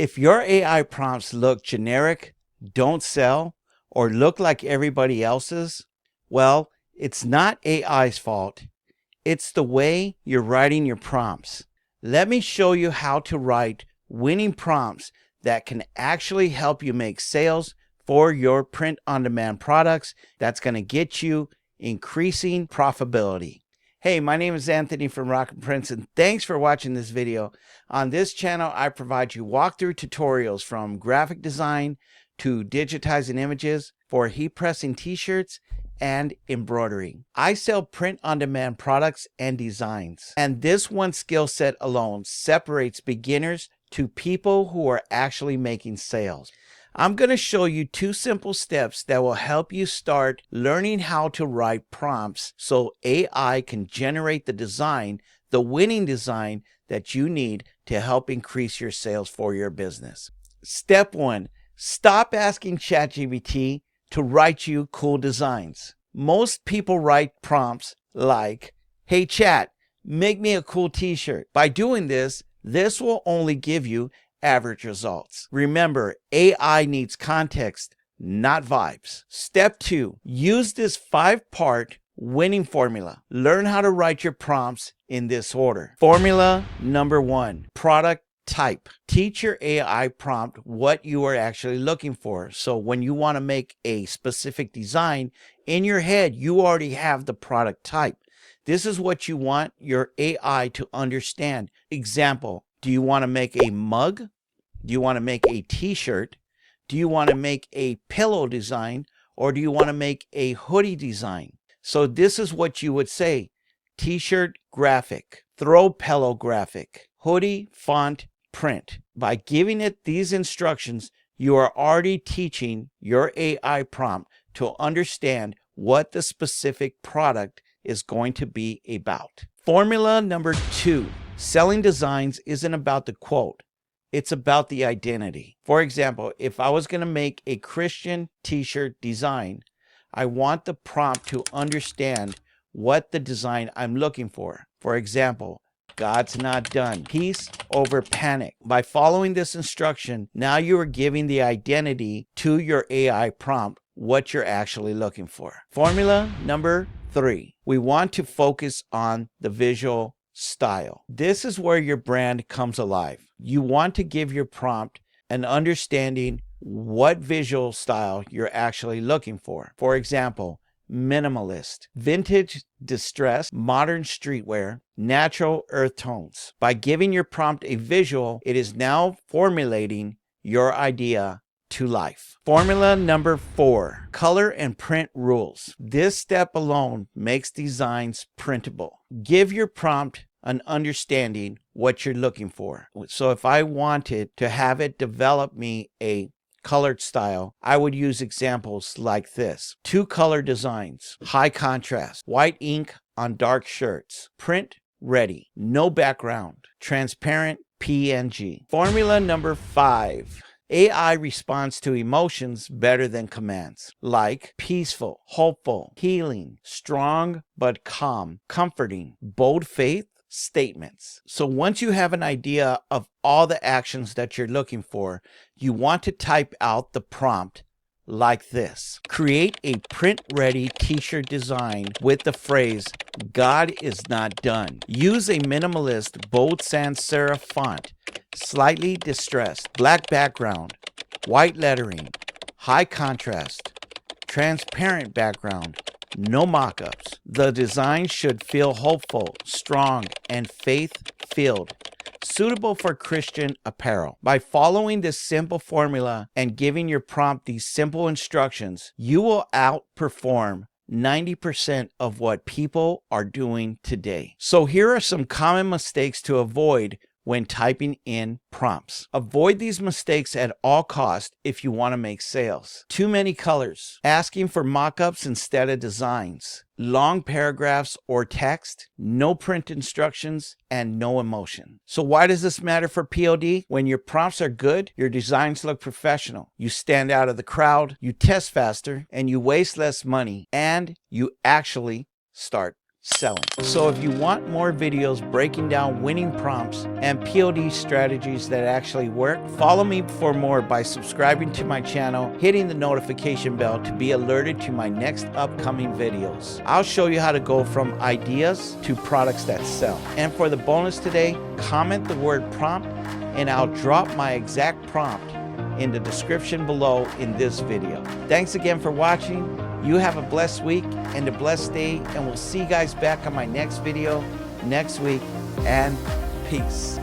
If your AI prompts look generic, don't sell, or look like everybody else's, well, it's not AI's fault. It's the way you're writing your prompts. Let me show you how to write winning prompts that can actually help you make sales for your print-on-demand products. That's going to get you increasing profitability. Hey, my name is Anthony from RocketPrints, and thanks for watching this video. On this channel, I provide you walkthrough tutorials from graphic design to digitizing images for heat pressing t-shirts and embroidery. I sell print-on-demand products and designs, and this one skill set alone separates beginners to people who are actually making sales. I'm going to show you 2 simple steps that will help you start learning how to write prompts so AI can generate the design, the winning design that you need to help increase your sales for your business. Step 1, stop asking ChatGPT to write you cool designs. Most people write prompts like, "Hey Chat, make me a cool t-shirt." By doing this will only give you average results. Remember, AI needs context, not vibes. Step 2, use this 5-part winning formula. Learn how to write your prompts in this order. Formula number 1, product type. Teach your AI prompt what you are actually looking for. So when you want to make a specific design, in your head, you already have the product type. This is what you want your AI to understand. Example, do you want to make a mug? Do you want to make a t-shirt? Do you want to make a pillow design? Or do you want to make a hoodie design? So this is what you would say. T-shirt graphic, throw pillow graphic, hoodie font print. By giving it these instructions, you are already teaching your AI prompt to understand what the specific product is going to be about. Formula number 2, selling designs isn't about the quote. It's about the identity. For example, if I was going to make a Christian t-shirt design, I want the prompt to understand what the design I'm looking for. For example, God's not done. Peace over panic. By following this instruction, now you are giving the identity to your AI prompt what you're actually looking for. Formula number 3, we want to focus on the visual style. This is where your brand comes alive. You want to give your prompt an understanding what visual style you're actually looking for. For example, minimalist, vintage distress, modern streetwear, natural earth tones. By giving your prompt a visual, it is now formulating your idea to life. Formula number 4, color and print rules. This step alone makes designs printable. Give your prompt an understanding what you're looking for. So if I wanted to have it develop me a colored style, I would use examples like this. 2 color designs, high contrast, white ink on dark shirts, print ready, no background, transparent PNG. Formula number 5, AI responds to emotions better than commands, like peaceful, hopeful, healing, strong but calm, comforting, bold faith, statements. So once you have an idea of all the actions that you're looking for, you want to type out the prompt like this. Create a print-ready t-shirt design with the phrase, "God is not done." Use a minimalist bold sans-serif font, slightly distressed, black background, white lettering, high contrast, transparent background, no mockups. The design should feel hopeful, strong, and faith-filled, suitable for Christian apparel. By following this simple formula and giving your prompt these simple instructions, you will outperform 90% of what people are doing today. So here are some common mistakes to avoid when typing in prompts. Avoid these mistakes at all costs if you want to make sales. Too many colors, asking for mockups instead of designs, long paragraphs or text, no print instructions, and no emotion. So why does this matter for POD? When your prompts are good, your designs look professional. You stand out of the crowd, you test faster, and you waste less money, and you actually start selling. So if you want more videos breaking down winning prompts and POD strategies that actually work, follow me for more by subscribing to my channel, hitting the notification bell to be alerted to my next upcoming videos. I'll show you how to go from ideas to products that sell. And for the bonus today, comment the word prompt and I'll drop my exact prompt in the description below in this video. Thanks again for watching. You have a blessed week and a blessed day, and we'll see you guys back on my next video next week, and peace.